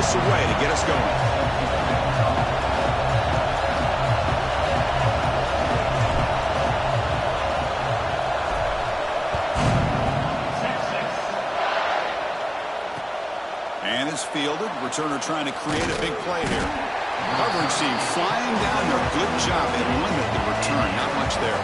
this away to get us going. And it's fielded. Returner trying to create a big play here. Coverage team flying down there. Good job at limit the return. Not much there.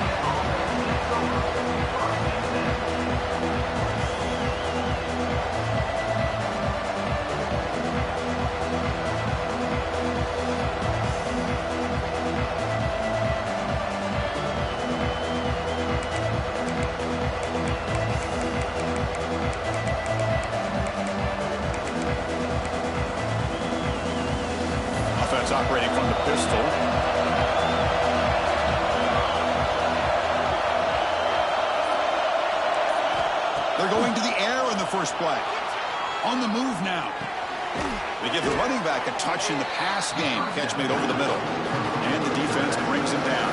Operating from the pistol. They're going to the air in the first play. On the move now. They give the running back a touch in the pass game. Catch made over the middle. And the defense brings him down.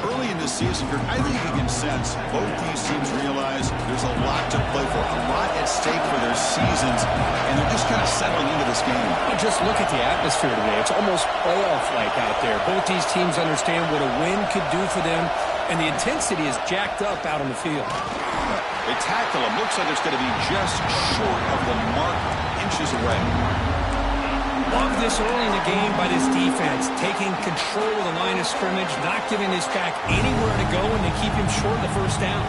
Early in this season, I think you can sense both these teams realize there's a lot to play for, a lot at stake for their seasons, and they're just kind of settling into this game. Well, just look at the atmosphere today. It's almost playoff-like out there. Both these teams understand what a win could do for them, and the intensity is jacked up out on the field. They tackle him. Looks like it's going to be just short of the mark, inches away. Love this early in the game by this defense, taking control of the line of scrimmage, not giving this back anywhere to go, and they keep him short of the first down.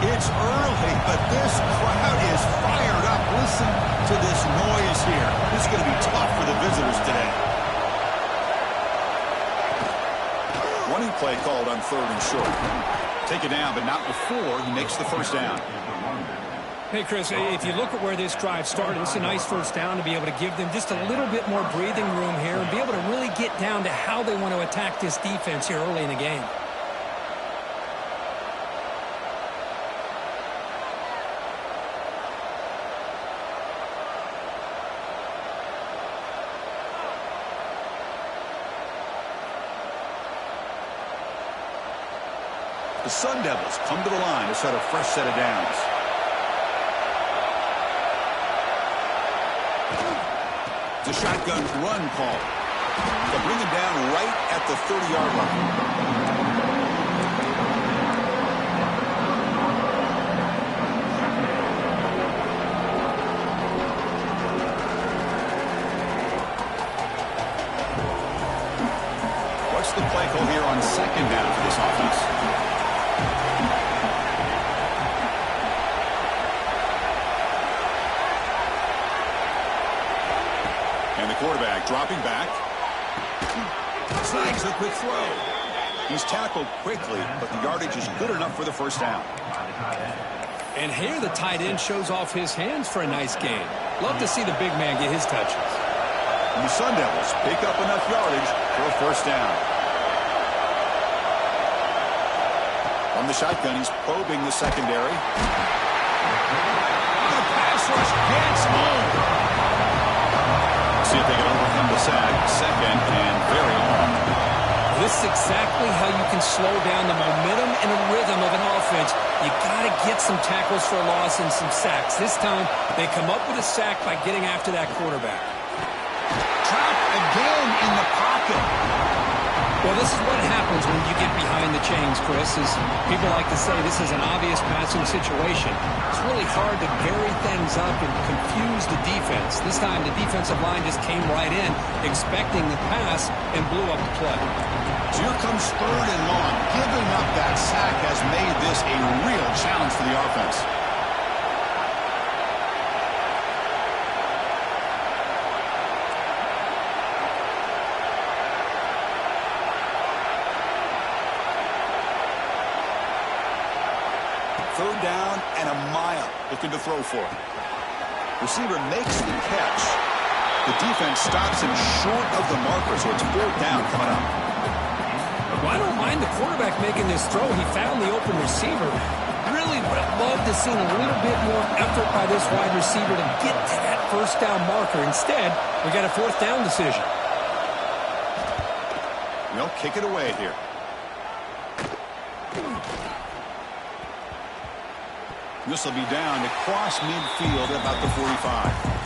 It's early, but this crowd is fired up. Listen to this noise here. This is going to be tough for the visitors today. Running play called on 3rd and short. Take it down, but not before he makes the first down. Hey, Chris, if you look at where this drive started, it's a nice first down to be able to give them just a little bit more breathing room here and be able to really get down to how they want to attack this defense here early in the game. The Sun Devils come to the line to set a fresh set of downs. It's a shotgun run call. They'll bring him down right at the 30-yard line. What's the play call here on 2nd down for this offense? And the quarterback dropping back. Snags the quick throw. He's tackled quickly, but the yardage is good enough for the first down. And here the tight end shows off his hands for a nice game. Love to see the big man get his touches. And the Sun Devils pick up enough yardage for a first down. From the shotgun, he's probing the secondary. The pass rush gets home. See if they can overcome the sack. 2nd and very long. This is exactly how you can slow down the momentum and the rhythm of an offense. You got to get some tackles for a loss and some sacks. This time, they come up with a sack by getting after that quarterback. Trapped again in the pocket. Well, this is what happens when you get behind the chains, Chris. As people like to say, this is an obvious passing situation. It's really hard to vary things up and confuse the defense. This time, the defensive line just came right in, expecting the pass, and blew up the play. So here comes 3rd and long. Giving up that sack has made this a real challenge for the offense. Third down and a mile. Looking to throw for it. Receiver makes the catch. The defense stops him short of the marker, so it's 4th down coming up. Well, I don't mind the quarterback making this throw. He found the open receiver. Really would have loved to see a little bit more effort by this wide receiver to get to that first down marker. Instead, we got a 4th down decision. They'll kick it away here. This will be down across midfield at about the 45.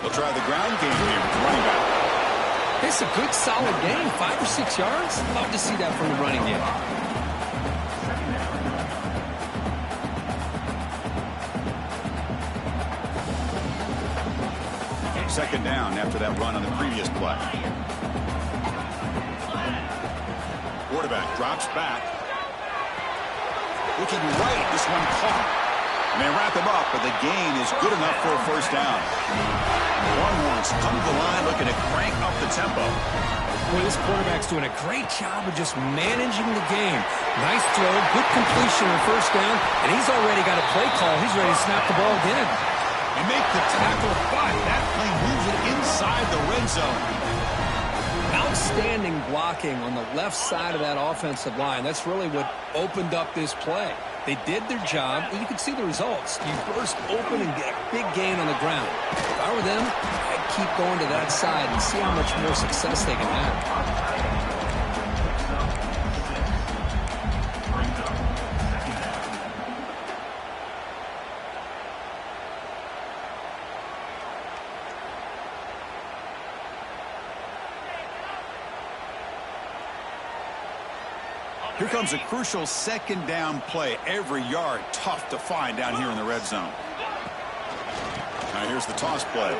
Try the ground game here with the running back. It's a good, solid game. 5 or 6 yards. Love to see that from the running game. Second down after that run on the previous play. Quarterback drops back. Looking right. This one caught. And they wrap him up, but the gain is good enough for a first down. Longhorns come to the line looking to crank up the tempo. Boy, this quarterback's doing a great job of just managing the game. Nice throw, good completion on first down, and he's already got a play call. He's ready to snap the ball again. They make the tackle, but that play moves it inside the red zone. Outstanding blocking on the left side of that offensive line. That's really what opened up this play. They did their job, and you can see the results. You burst open and get a big gain on the ground. If I were them, I'd keep going to that side and see how much more success they can have. Here comes a crucial second down play. Every yard tough to find down here in the red zone. Now here's the toss play.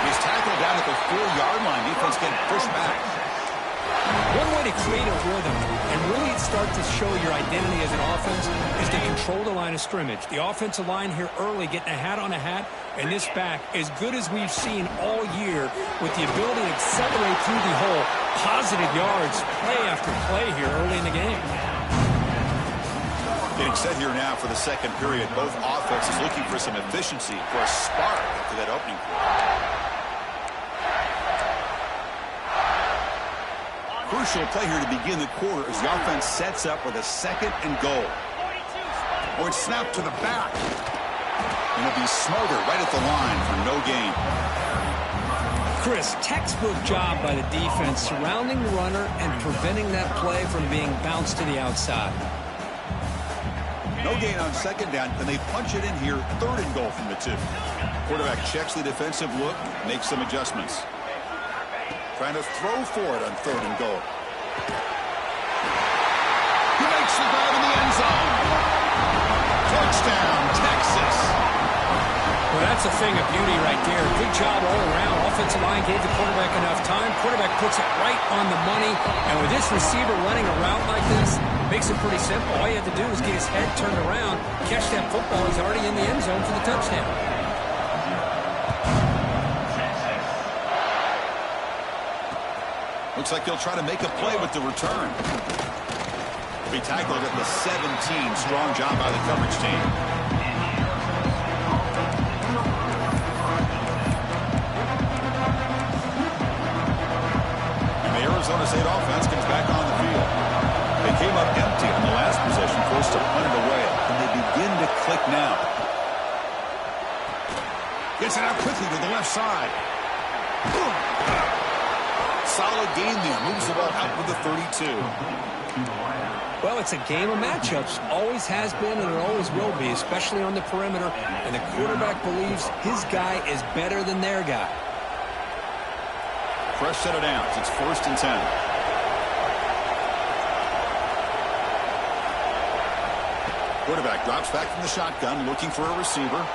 He's tackled down at the 4-yard line. Defense getting pushed back. One way to create a rhythm and really start to show your identity as an offense is to control the line of scrimmage. The offensive line here early getting a hat on a hat, and this back as good as we've seen all year with the ability to accelerate through the hole. Positive yards, play after play here early in the game. Getting set here now for the second period. Both offenses looking for some efficiency, for a spark to that opening quarter. Crucial play here to begin the quarter as the offense sets up with a second and goal. Or it's snapped to the back. And it'll be smothered right at the line for no gain. Chris, textbook job by the defense surrounding the runner and preventing that play from being bounced to the outside. No gain on second down. Can they punch it in here? Third and goal from the 2. Quarterback checks the defensive look, makes some adjustments. Trying to throw for it on third and goal. He makes the grab in the end zone. Touchdown, Texas. Well, that's a thing of beauty right there. Good job all around. Offensive line gave the quarterback enough time. Quarterback puts it right on the money. And with this receiver running a route like this, makes it pretty simple. All you have to do is get his head turned around, catch that football. He's already in the end zone for the touchdown. Looks like they'll try to make a play with the return. Be tackled at the 17. Strong job by the coverage team. And the Arizona State offense comes back on the field. They came up empty on the last possession, forced to punt it away. And they begin to click now. Gets it out quickly to the left side. Solid game there. Moves the ball out with the 32. Well, it's a game of matchups. Always has been and it always will be, especially on the perimeter. And the quarterback believes his guy is better than their guy. Fresh set of downs. It's 1st and 10. Quarterback drops back from the shotgun, looking for a receiver.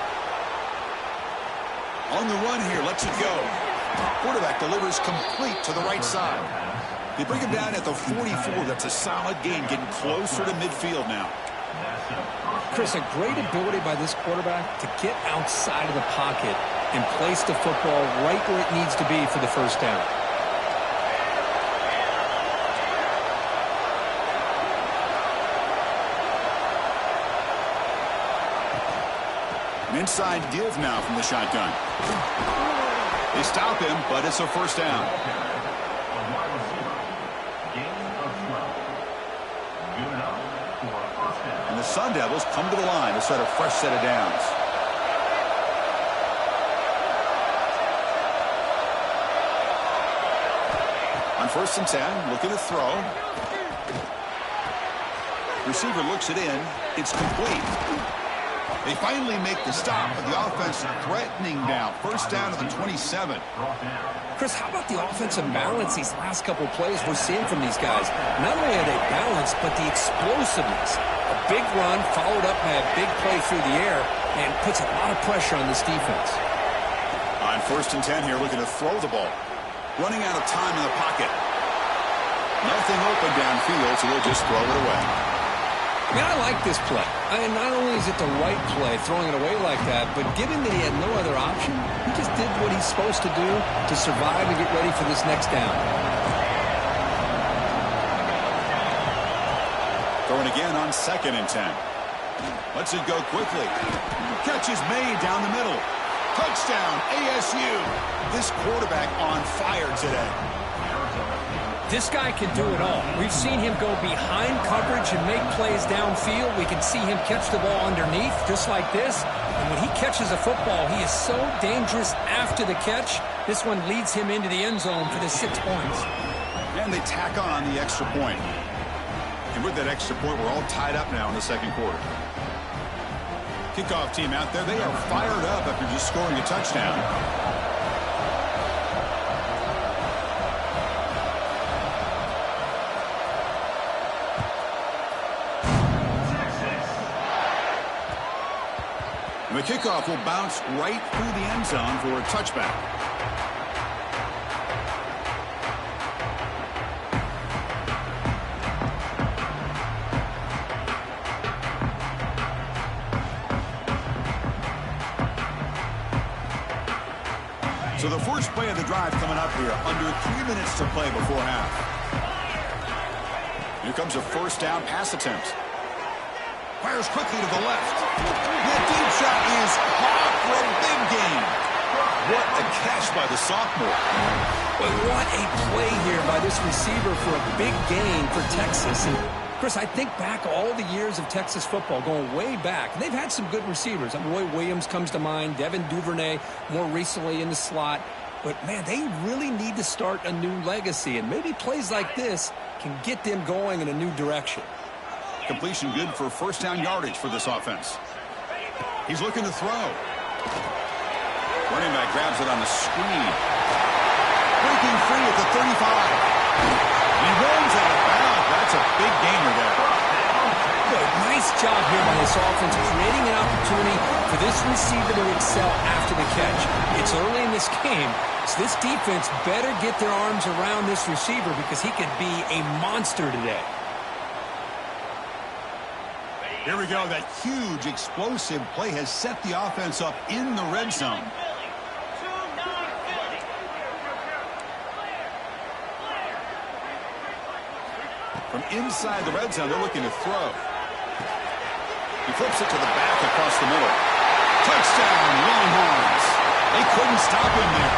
On the run here, lets it go. Quarterback delivers complete to the right side. They bring him down at the 44. That's a solid gain, getting closer to midfield now. Chris, a great ability by this quarterback to get outside of the pocket and place the football right where it needs to be for the first down. An inside give now from the shotgun. They stop him, but it's a first down. And the Sun Devils come to the line to set a fresh set of downs. On 1st and 10, looking to throw. Receiver looks it in. It's complete. They finally make the stop, but the offense threatening now. First down to the 27. Chris, how about the offensive balance these last couple plays we're seeing from these guys? Not only are they balanced, but the explosiveness. A big run followed up by a big play through the air and puts a lot of pressure on this defense. On 1st and 10 here, looking to throw the ball. Running out of time in the pocket. Nothing open downfield, so they'll just throw it away. Man, I like this play. Not only is it the right play, throwing it away like that, but given that he had no other option, he just did what he's supposed to do to survive and get ready for this next down. Throwing again on 2nd and 10. Lets it go quickly. Catch is made down the middle. Touchdown, ASU. This quarterback on fire today. This guy can do it all. We've seen him go behind coverage and make plays downfield. We can see him catch the ball underneath, just like this. And when he catches a football, he is so dangerous after the catch. This one leads him into the end zone for the 6 points. And they tack on the extra point. And with that extra point, we're all tied up now in the 2nd quarter. Kickoff team out there, they are fired up after just scoring a touchdown. The kickoff will bounce right through the end zone for a touchback. So the first play of the drive coming up here, under 3 minutes to play before half. Here comes a first down pass attempt. Fires quickly to the left. The deep shot is caught for a big gain. What a catch by the sophomore. But what a play here by this receiver for a big gain for Texas. And Chris, I think back all the years of Texas football, going way back. And they've had some good receivers. Roy Williams comes to mind, Devin Duvernay more recently in the slot. But, man, they really need to start a new legacy. And maybe plays like this can get them going in a new direction. Completion good for first down yardage for this offense. He's looking to throw. Running back grabs it on the screen. Breaking free at the 35. He runs out of bounds. That's a big gainer there. Good. Nice job here by this offense, creating an opportunity for this receiver to excel after the catch. It's early in this game, so this defense better get their arms around this receiver because he could be a monster today. Here we go. That huge, explosive play has set the offense up in the red zone. From inside the red zone, they're looking to throw. He flips it to the back across the middle. Touchdown, Longhorns. They couldn't stop him there.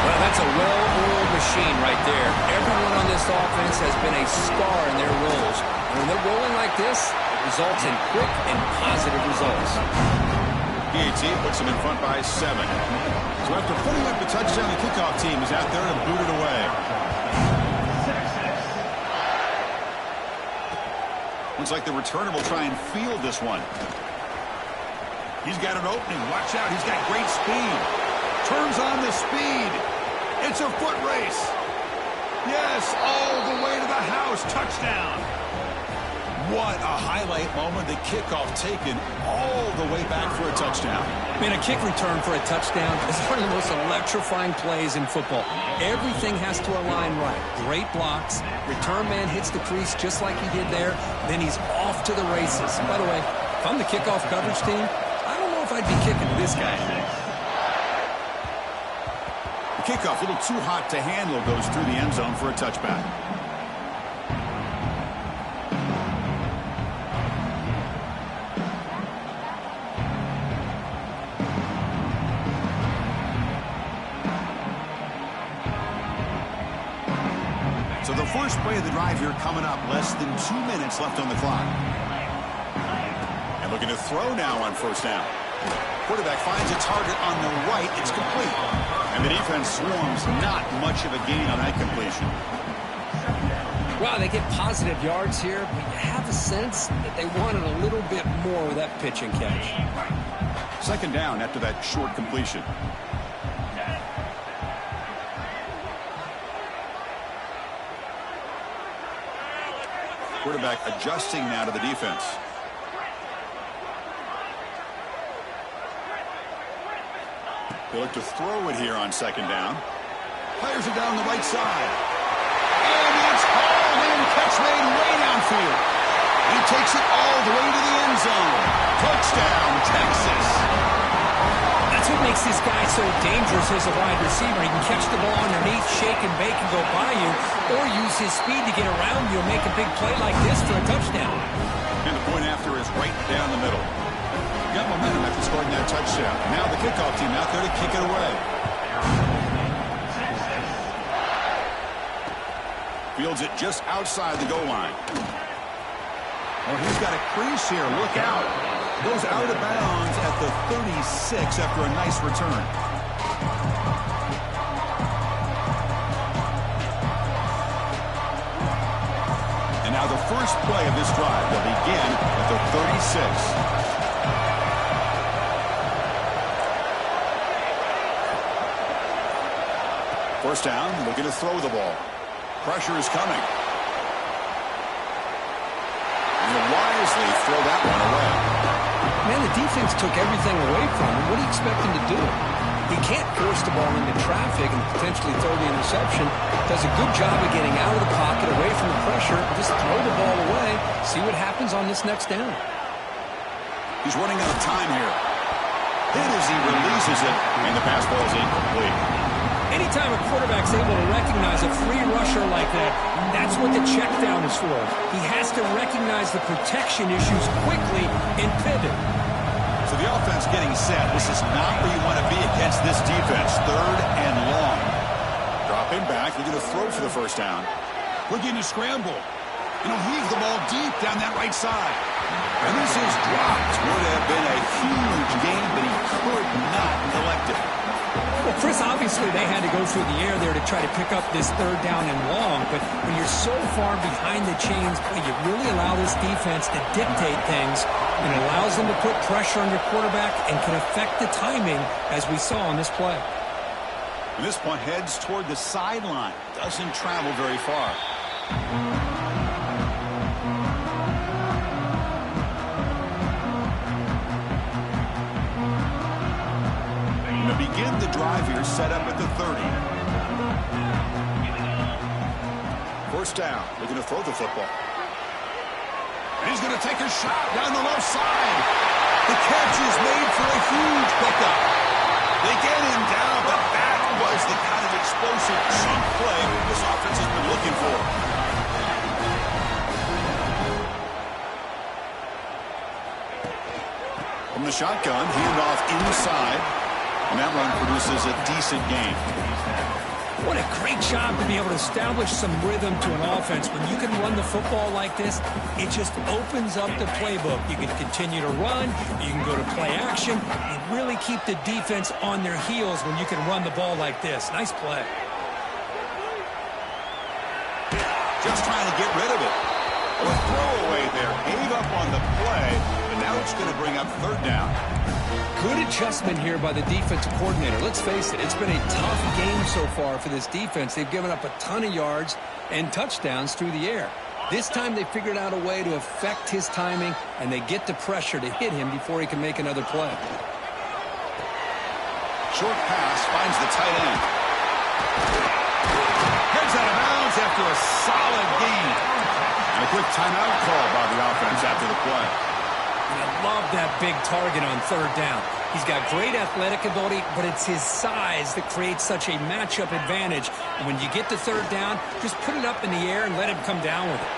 Well, that's a well-oiled machine right there. Everyone on this offense has been a star in their roles. And when they're rolling like this, it results in quick and positive results. PAT puts them in front by 7. So after putting up the touchdown, the kickoff team is out there to boot it away. Looks like the returner will try and field this one. He's got an opening. Watch out. He's got great speed. Turns on the speed. It's a foot race. Yes, all the way to the house. Touchdown. What a highlight moment. The kickoff taken all the way back for a touchdown. Man, a kick return for a touchdown is one of the most electrifying plays in football. Everything has to align right. Great blocks. Return man hits the crease just like he did there. Then he's off to the races. By the way, if I'm the kickoff coverage team, I don't know if I'd be kicking to this guy. The kickoff, a little too hot to handle, goes through the end zone for a touchback. First play of the drive here coming up. Less than 2 minutes left on the clock. And looking to throw now on first down. Quarterback finds a target on the right. It's complete. And the defense swarms. Not much of a gain on that completion. Wow, they get positive yards here, but you have a sense that they wanted a little bit more with that pitch and catch. Second down after that short completion. Quarterback adjusting now to the defense. They look to throw it here on second down. Fires it down the right side. And it's hauled in. Catch made way downfield. He takes it all the way to the end zone. Touchdown, Texas. That's what makes this guy so dangerous as a wide receiver. He can catch the ball underneath, shake and bake and go by you, or use his speed to get around you and make a big play like this for a touchdown. And the point after is right down the middle. Got momentum after scoring that touchdown. Now the kickoff team out there to kick it away. Fields it just outside the goal line. Oh, he's got a crease here. Look out. Goes out of bounds at the 36 after a nice return. And now the first play of this drive will begin at the 36. First down, looking to throw the ball. Pressure is coming. And he'll wisely throw that one away. Man, the defense took everything away from him. What do you expect him to do? He can't force the ball into traffic and potentially throw the interception. Does a good job of getting out of the pocket, away from the pressure. Just throw the ball away. See what happens on this next down. He's running out of time here. Hit as he releases it, and the pass ball is incomplete. Anytime a quarterback's able to recognize a free rusher like that, that's what the check down is for. He has to recognize the protection issues quickly and pivot. So the offense getting set. This is not where you want to be against this defense. Third and long. Dropping back, looking to throw for the first down. Looking to scramble. Heave the ball deep down that right side. And this is dropped. Would have been a huge gain, but he could not collect it. Well, Chris, obviously they had to go through the air there to try to pick up this third down and long, but when you're so far behind the chains, you really allow this defense to dictate things, and it allows them to put pressure on your quarterback and can affect the timing, as we saw on this play. And this one heads toward the sideline. Doesn't travel very far. Begin the drive here, set up at the 30. First down, looking to throw the football. And he's going to take a shot down the left side. The catch is made for a huge pickup. They get him down, but that was the kind of explosive chunk play this offense has been looking for. From the shotgun, handoff inside. And that run produces a decent gain. What a great job to be able to establish some rhythm to an offense. When you can run the football like this, it just opens up the playbook. You can continue to run. You can go to play action. And really keep the defense on their heels when you can run the ball like this. Nice play. Just trying to get rid of it. A throwaway there. Gave up on the play. And now it's going to bring up third down. Good adjustment here by the defensive coordinator. Let's face it, it's been a tough game so far for this defense. They've given up a ton of yards and touchdowns through the air. This time they figured out a way to affect his timing, and they get the pressure to hit him before he can make another play. Short pass finds the tight end. Heads out of bounds after a solid gain. And a quick timeout call by the offense after the play. And I love that big target on third down. He's got great athletic ability, but it's his size that creates such a matchup advantage. And when you get to third down, just put it up in the air and let him come down with it.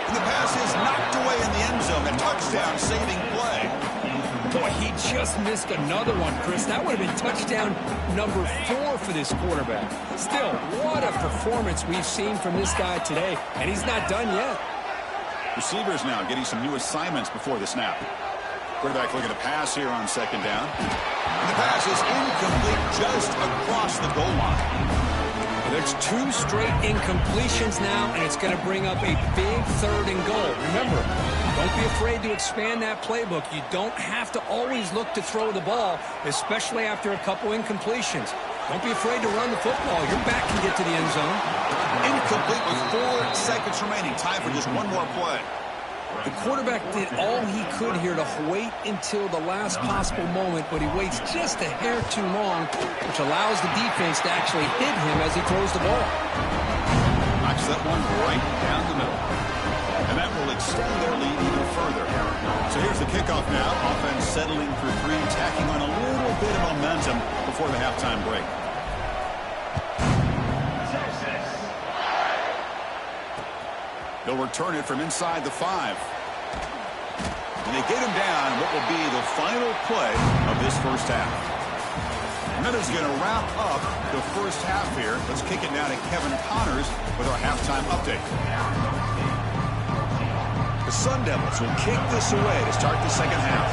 And the pass is knocked away in the end zone. A touchdown-saving play. Boy, he just missed another one, Chris. That would have been touchdown number 4 for this quarterback. Still, what a performance we've seen from this guy today, and he's not done yet. Receivers now getting some new assignments before the snap. Quarterback looking to pass here on second down. And the pass is incomplete just across the goal line. There's 2 straight incompletions now, and it's going to bring up a big 3rd and goal. Remember, don't be afraid to expand that playbook. You don't have to always look to throw the ball, especially after a couple incompletions. Don't be afraid to run the football. Your back can get to the end zone. Incomplete with 4 seconds remaining. Time for just one more play. The quarterback did all he could here to wait until the last possible moment, but he waits just a hair too long, which allows the defense to actually hit him as he throws the ball. Knocks that one right down the middle. And that will extend their lead even further. So here's the kickoff now. Offense settling for 3, tacking on a little bit of momentum before the halftime break. They'll return it from inside the 5. And they get him down what will be the final play of this first half. And that is going to wrap up the first half here. Let's kick it now to Kevin Connors with our halftime update. The Sun Devils will kick this away to start the second half.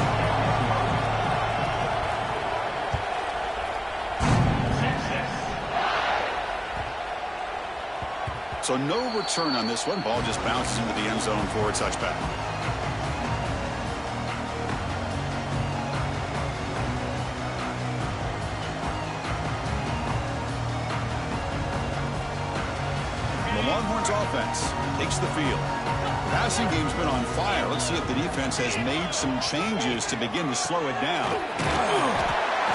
So no return on this one. Ball just bounces into the end zone for a touchback. The Longhorns offense takes the field. The passing game's been on fire. Let's see if the defense has made some changes to begin to slow it down.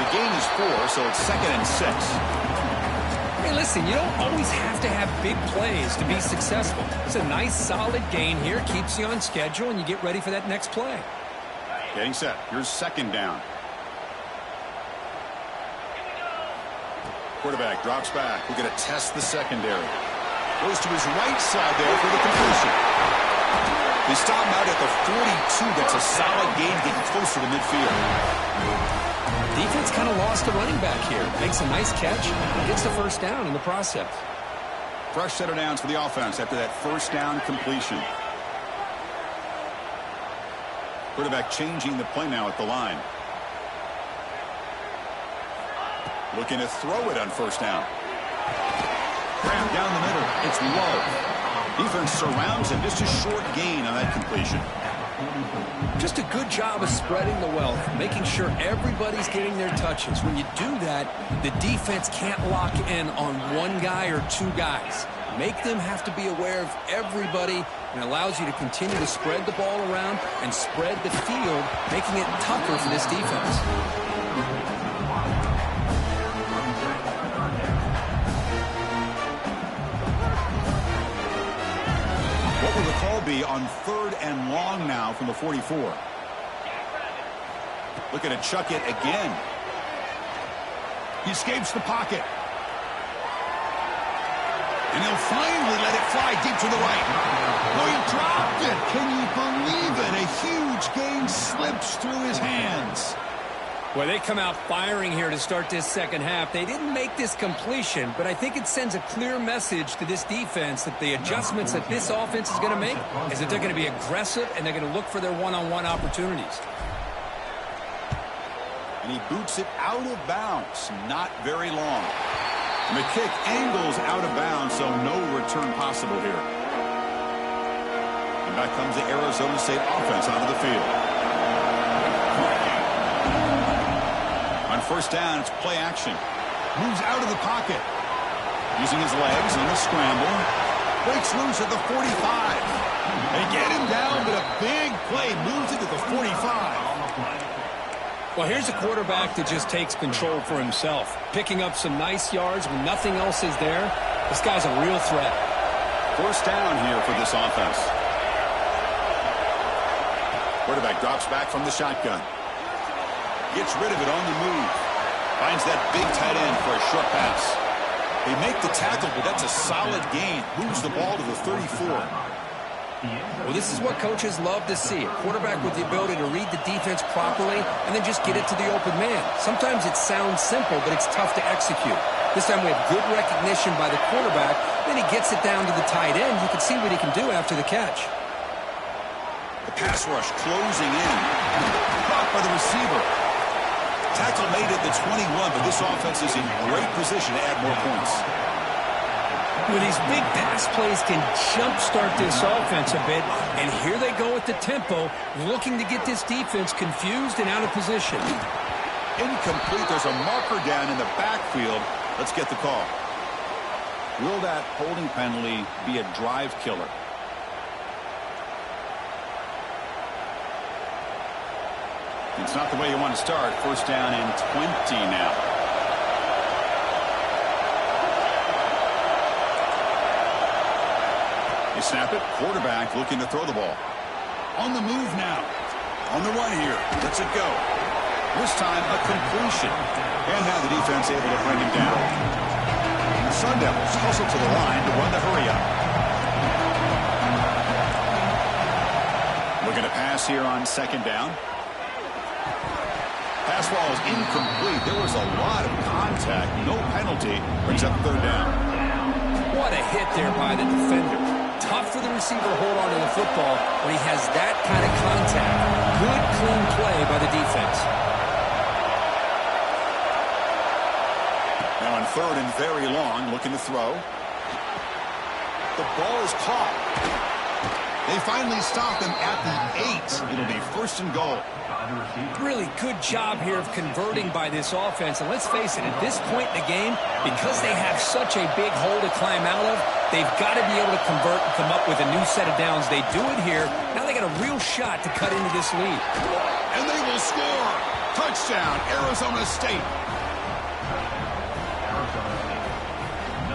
The gain is 4, so it's 2nd and 6. Hey, listen, you don't always have to have big plays to be successful. It's a nice, solid gain here. Keeps you on schedule, and you get ready for that next play. Getting set. Here's second down. Quarterback drops back. We're going to test the secondary. Goes to his right side there for the completion. They stop him out at the 42. That's a solid gain, getting closer to midfield. Defense kind of lost the running back here. Makes a nice catch and gets the first down in the process. Fresh set of downs for the offense after that first down completion. Quarterback changing the play now at the line. Looking to throw it on first down. Grab down the middle. It's low. Defense surrounds him. Just a short gain on that completion. Just a good job of spreading the wealth, making sure everybody's getting their touches. When you do that, the defense can't lock in on one guy or 2 guys. Make them have to be aware of everybody, and allows you to continue to spread the ball around and spread the field, making it tougher for this defense. What will the call be on 3rd and long now from the 44? Looking to chuck it again. He escapes the pocket. And he'll finally let it fly deep to the right. Oh, he dropped it. Can you believe it? A huge gain slips through his hands. Well, they come out firing here to start this second half. They didn't make this completion, but I think it sends a clear message to this defense that the adjustments that this offense is going to make is that they're going to be aggressive and they're going to look for their one-on-one opportunities. And he boots it out of bounds. Not very long. And the kick angles out of bounds, so no return possible here. And back comes the Arizona State offense onto the field. On first down, it's play action. Moves out of the pocket. Using his legs on the scramble. Breaks loose at the 45. They get him down, but a big play moves it to the 45. Well, here's a quarterback that just takes control for himself. Picking up some nice yards when nothing else is there. This guy's a real threat. First down here for this offense. Quarterback drops back from the shotgun. Gets rid of it on the move. Finds that big tight end for a short pass. They make the tackle, but that's a solid gain. Moves the ball to the 34. Well, this is what coaches love to see. A quarterback with the ability to read the defense properly and then just get it to the open man. Sometimes it sounds simple, but it's tough to execute. This time we have good recognition by the quarterback. Then he gets it down to the tight end. You can see what he can do after the catch. The pass rush closing in. Blocked by the receiver. Tackle made it to 21, but this offense is in great position to add more points. Well, these big pass plays can jumpstart this offense a bit, and here they go at the tempo, looking to get this defense confused and out of position. Incomplete. There's a marker down in the backfield. Let's get the call. Will that holding penalty be a drive killer? It's not the way you want to start. First down and 20 now. They snap it. Quarterback looking to throw the ball. On the move now. On the run here. Lets it go. This time a completion. And now the defense able to bring him down. The Sun Devils hustle to the line to run the hurry up. We're going to pass here on second down. Pass ball is incomplete. There was a lot of contact. No penalty. Brings up third down. What a hit there by the defender. Tough for the receiver to hold on to the football when he has that kind of contact. Good, clean play by the defense. Now on third and very long, looking to throw. The ball is caught. They finally stop him at the 8. It'll be first and goal. Really good job here of converting by this offense. And let's face it, at this point in the game, because they have such a big hole to climb out of, they've got to be able to convert and come up with a new set of downs. They do it here. Now they got a real shot to cut into this lead. And they will score. Touchdown, Arizona State.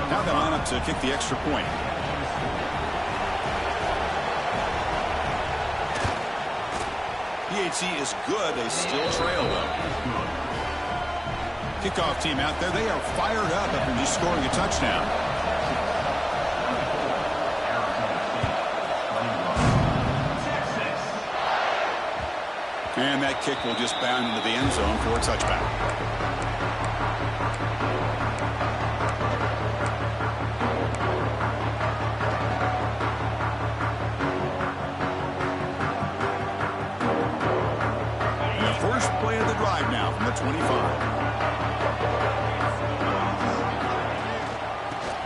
Now they line up to kick the extra point. PHC is good. They still trail, though. Kickoff team out there. They are fired up after just scoring a touchdown. And that kick will just bound into the end zone for a touchback. Play of the drive now from the 25.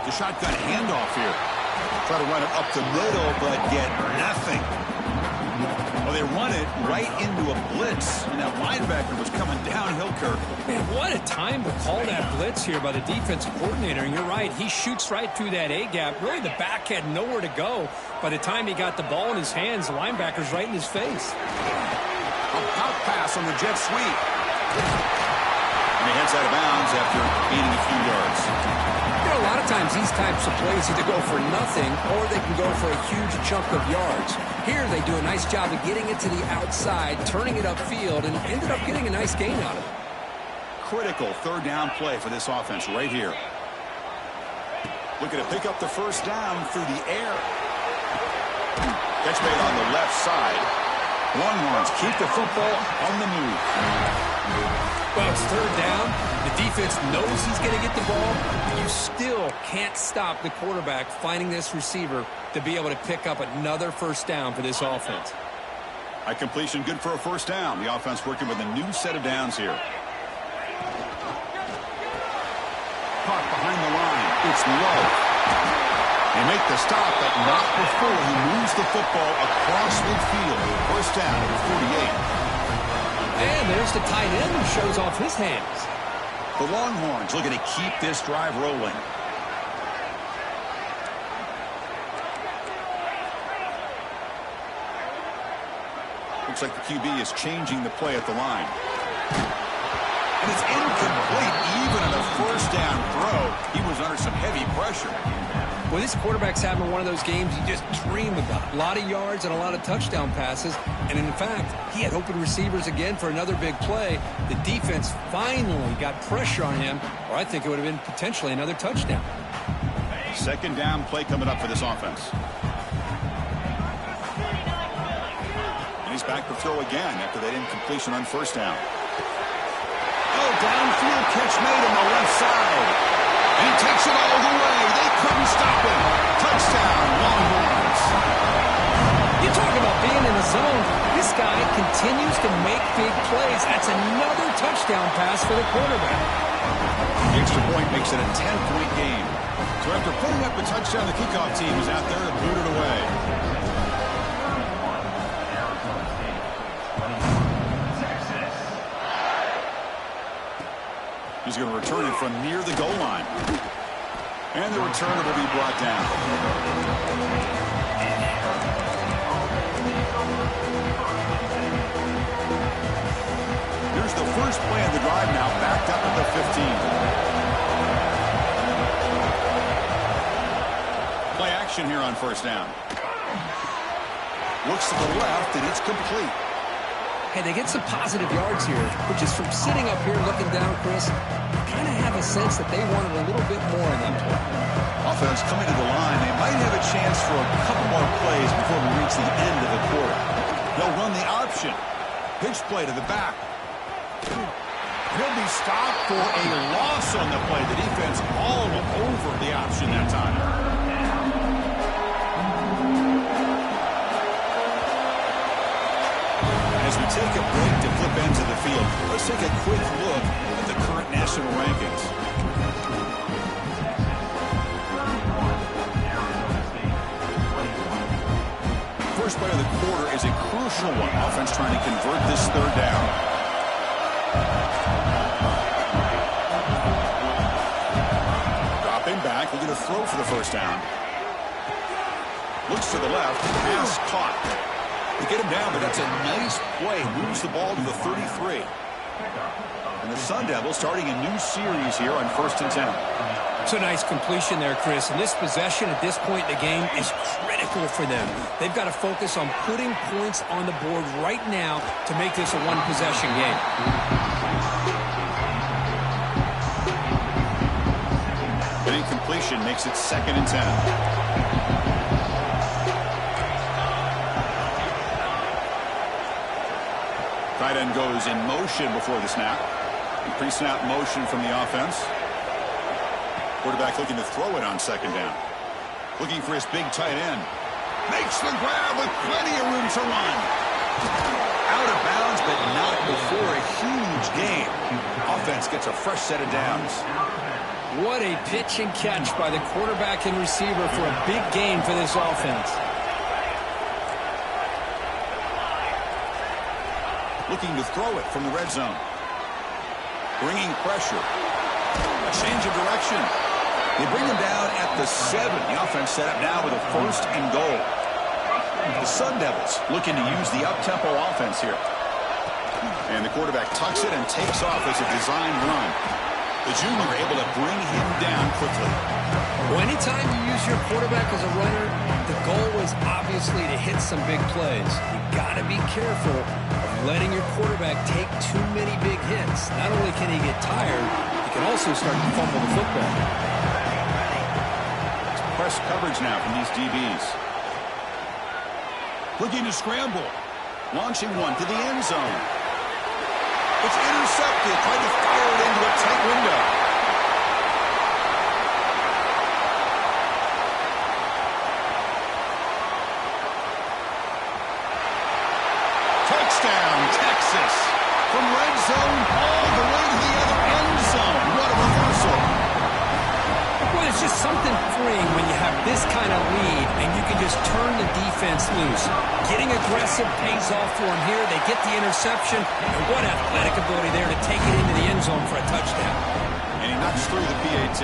The shotgun handoff here. Try to run it up the middle, but get nothing. Well, they run it right into a blitz, and that linebacker was coming downhill, Kirk. Man, what a time to call that blitz here by the defensive coordinator. And you're right, he shoots right through that A-gap. Really, the back had nowhere to go. By the time he got the ball in his hands, the linebacker's right in his face. A pop pass on the jet sweep. And he heads out of bounds after gaining a few yards. You know, a lot of times these types of plays either go for nothing or they can go for a huge chunk of yards. Here they do a nice job of getting it to the outside, turning it upfield, and ended up getting a nice gain out of it. Critical third down play for this offense right here. Looking to pick up the first down through the air. Catch made on the left side. Longhorns keep the football on the move. Well, it's third down. The defense knows he's going to get the ball. You still can't stop the quarterback finding this receiver to be able to pick up another first down for this offense. A completion good for a first down. The offense working with a new set of downs here. Caught behind the line. It's low. They make the stop, but not before he moves the football across midfield. First down at 48. And there's the tight end who shows off his hands. The Longhorns looking to keep this drive rolling. Looks like the QB is changing the play at the line. And it's incomplete. Even on a first down throw, he was under some heavy pressure. Well, this quarterback's having one of those games you just dream about. A lot of yards and a lot of touchdown passes. And in fact, he had open receivers again for another big play. The defense finally got pressure on him, or I think it would have been potentially another touchdown. Second down play coming up for this offense. He's back to throw again after that incompletion on first down. Oh, downfield catch made on the left side. And he takes it all the way. They couldn't stop him. Touchdown, Longhorns. You talk about being in the zone. This guy continues to make big plays. That's another touchdown pass for the quarterback. The extra point makes it a 10-point game. So after putting up a touchdown, the kickoff team is out there to boot it away. He's going to return it from near the goal line. And the returner will be brought down. Here's the first play of the drive now, backed up at the 15. Play action here on first down. Looks to the left, and it's complete. Hey, they get some positive yards here, but just from sitting up here looking down, Chris, kind of have a sense that they wanted a little bit more in that play. Offense coming to the line. They might have a chance for a couple more plays before we reach the end of the quarter. They'll run the option. Pitch play to the back. He'll be stopped for a loss on the play. The defense all over the option that time. As we take a break to flip into the field, let's take a quick look at the current national rankings. First play of the quarter is a crucial one. Offense trying to convert this third down. Dropping back, looking to throw for the first down. Looks to the left, pass caught. They get him down, but that's a nice play. Moves the ball to the 33. And the Sun Devils starting a new series here on 1st and 10. It's a nice completion there, Chris. And this possession at this point in the game is critical for them. They've got to focus on putting points on the board right now to make this a one-possession game. An incompletion makes it 2nd and 10. Tight end goes in motion before the snap. Pre-snap motion from the offense. Quarterback looking to throw it on 2nd down. Looking for his big tight end. Makes the grab with plenty of room to run. Out of bounds, but not before a huge gain. Offense gets a fresh set of downs. What a pitch and catch by the quarterback and receiver for a big gain for this offense. Looking to throw it from the red zone. Bringing pressure. A change of direction. They bring him down at the 7. The offense set up now with a 1st and goal. The Sun Devils looking to use the up-tempo offense here. And the quarterback tucks it and takes off as a design run. The junior able to bring him down quickly. Well, anytime you use your quarterback as a runner, the goal is obviously to hit some big plays. You got to be careful of letting your quarterback take too many big hits. Not only can he get tired, he can also start to fumble the football. Press coverage now from these DBs. Looking to scramble. Launching one to the end zone. It's intercepted. Trying to fire it into a tight window. Touchdown, Texas. From red zone all the way to the other end zone. What a reversal. Well, it's just something freeing when you have this kind of lead and you can just turn the defense loose. Getting aggressive pays off for them here. They get the interception, and what athletic ability there to take it into the end zone for a touchdown. And he knocks through the PAT.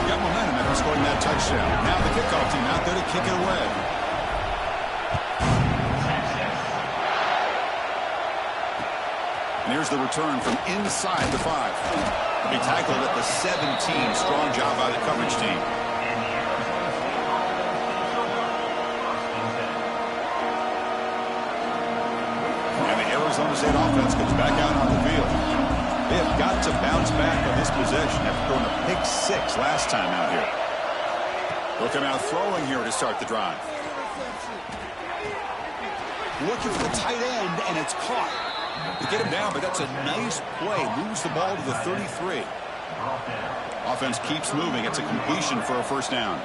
Got momentum after scoring that touchdown. Now the kickoff team out there to kick it away. And here's the return from inside the 5. He'll be tackled at the 17. Strong job by the coverage team. And the Arizona State offense comes back out on the field. They have got to bounce back on this possession after throwing a pick 6 last time out here. They'll come out throwing here to start the drive. Looking for the tight end, and it's caught. To get him down, but that's a nice play. Moves the ball to the 33. Offense keeps moving. It's a completion for a first down.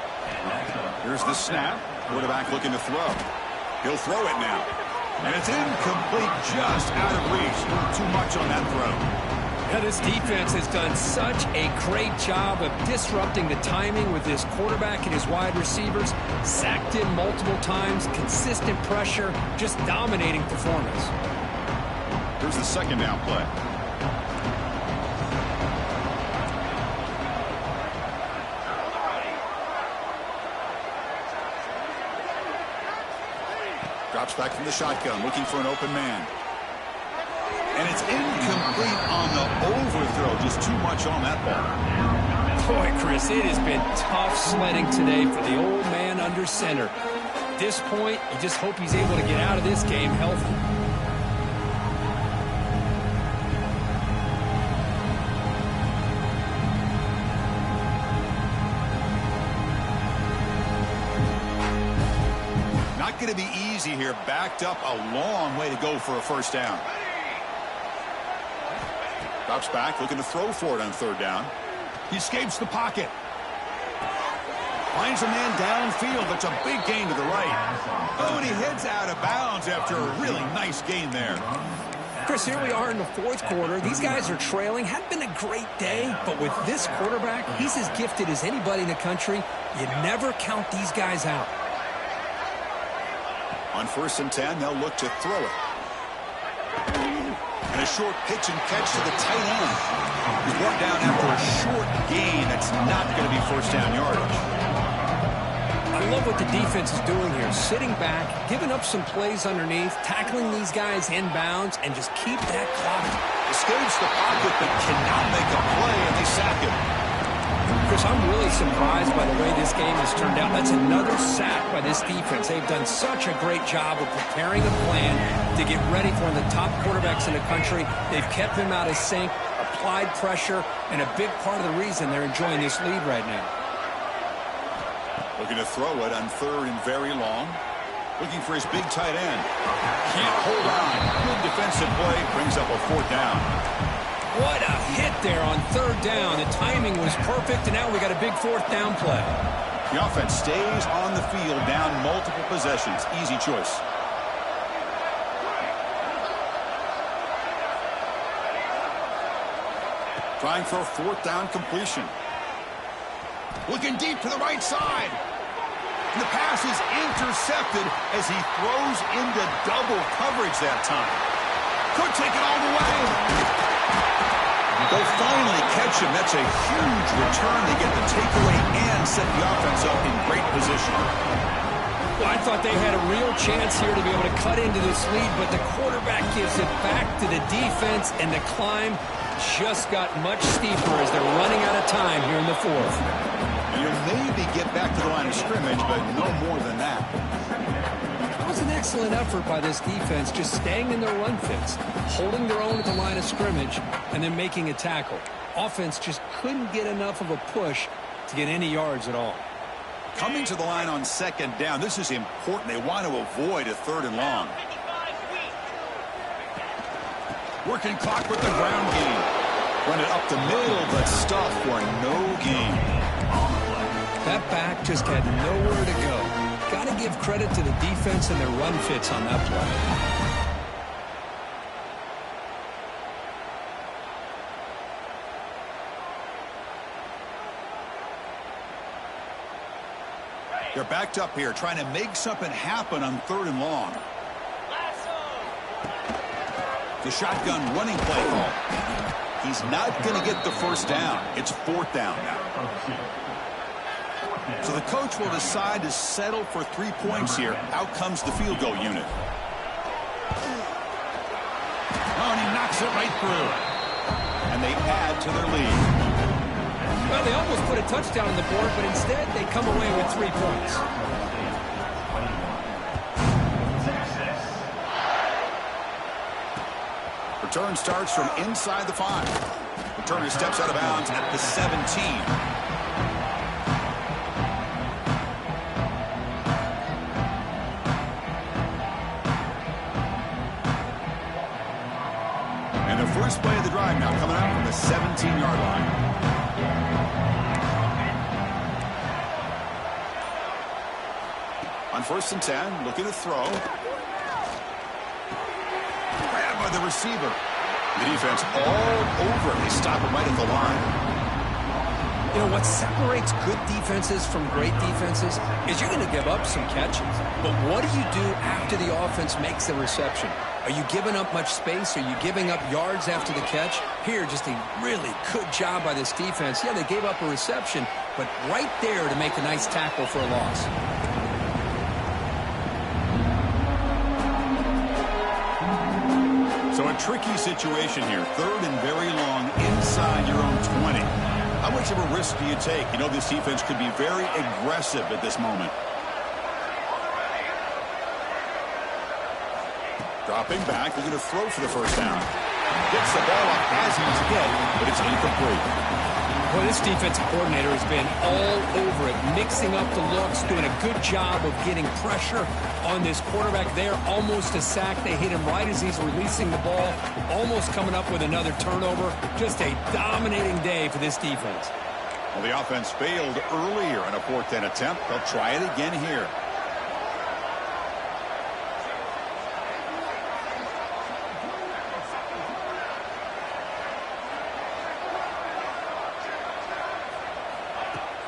Here's the snap. Quarterback looking to throw. He'll throw it now. And it's incomplete, just out of reach. Not too much on that throw. Yeah, this defense has done such a great job of disrupting the timing with his quarterback and his wide receivers. Sacked him multiple times, consistent pressure, just dominating performance. Here's the second down play. Drops back from the shotgun, looking for an open man. And it's incomplete on the overthrow. Just too much on that ball. Boy, Chris, it has been tough sledding today for the old man under center. At this point, you just hope he's able to get out of this game healthy. Not going to be easy here. Backed up a long way to go for a first down. Drops back, looking to throw for it on third down. He escapes the pocket. Finds a man downfield. That's a big gain to the right. Oh, and he heads out of bounds after a really nice gain there. Chris, here we are in the fourth quarter. These guys are trailing. Hadn't been a great day, but with this quarterback, he's as gifted as anybody in the country. You never count these guys out. On 1st and 10, they'll look to throw it. And a short pitch and catch to the tight end. He's brought down after a short gain. That's not going to be first down yardage. I love what the defense is doing here. Sitting back, giving up some plays underneath, tackling these guys inbounds, and just keep that clock. Escapes the pocket but cannot make a play, and they sack him. Chris, I'm really surprised by the way this game has turned out. That's another sack by this defense. They've done such a great job of preparing a plan to get ready for one of the top quarterbacks in the country. They've kept him out of sync, applied pressure, and a big part of the reason they're enjoying this lead right now. Looking to throw it on third and very long. Looking for his big tight end. Can't hold on. Good defensive play. Brings up a fourth down. What a hit there on third down. The timing was perfect, and now we got a big fourth down play. The offense stays on the field, down multiple possessions. Easy choice. Trying for a fourth down completion. Looking deep to the right side. And the pass is intercepted as he throws into double coverage that time. Could take it all the way. They'll finally catch him. That's a huge return. They get the takeaway and set the offense up in great position. Well, I thought they had a real chance here to be able to cut into this lead, but the quarterback gives it back to the defense, and the climb just got much steeper as they're running out of time here in the fourth. You'll maybe get back to the line of scrimmage, but no more than that. That was an excellent effort by this defense, just staying in their run fits, holding their own at the line of scrimmage, and then making a tackle. Offense just couldn't get enough of a push to get any yards at all. Coming to the line on second down, this is important. They want to avoid a third and long. Working clock with the ground game. Run it up the middle, but stuff for no gain. That back just had nowhere to go. Got to give credit to the defense and their run fits on that play. They're backed up here, trying to make something happen on third and long. The shotgun running play call. He's not going to get the first down. It's fourth down now. So the coach will decide to settle for 3 points here. Out comes the field goal unit. Oh, and he knocks it right through. And they add to their lead. Well, they almost put a touchdown on the board, but instead they come away with 3 points. Return starts from inside the 5. Returner steps out of bounds at the 17. First play of the drive now coming out from the 17-yard line. On 1st and 10, looking to throw. Grabbed by the receiver. The defense all over it. They stop him right at the line. You know, what separates good defenses from great defenses is you're going to give up some catches. But what do you do after the offense makes the reception? Are you giving up much space? Are you giving up yards after the catch? Here, just a really good job by this defense. Yeah, they gave up a reception, but right there to make a nice tackle for a loss. So a tricky situation here. 3rd and very long inside your own 20. How much of a risk do you take? You know, this defense could be very aggressive at this moment. Dropping back, looking to throw for the first down. Gets the ball off as he's hit, but it's incomplete. Well, this defensive coordinator has been all over it, mixing up the looks, doing a good job of getting pressure on this quarterback there. Almost a sack. They hit him right as he's releasing the ball, almost coming up with another turnover. Just a dominating day for this defense. Well, the offense failed earlier in a 4th down attempt. They'll try it again here.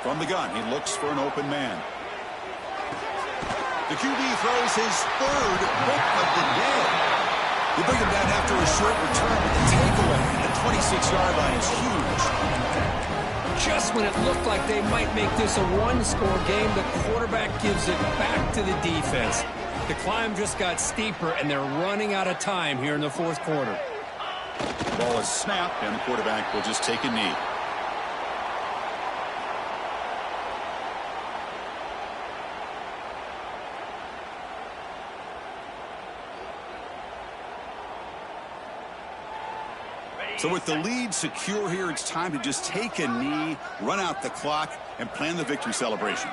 From the gun, he looks for an open man. The QB throws his 3rd pick of the day. They bring him down after a short return, but the takeaway at the 26-yard line is huge. Just when it looked like they might make this a one-score game, the quarterback gives it back to the defense. The climb just got steeper, and they're running out of time here in the 4th quarter. The ball is snapped, and the quarterback will just take a knee. So with the lead secure here, it's time to just take a knee, run out the clock, and plan the victory celebration.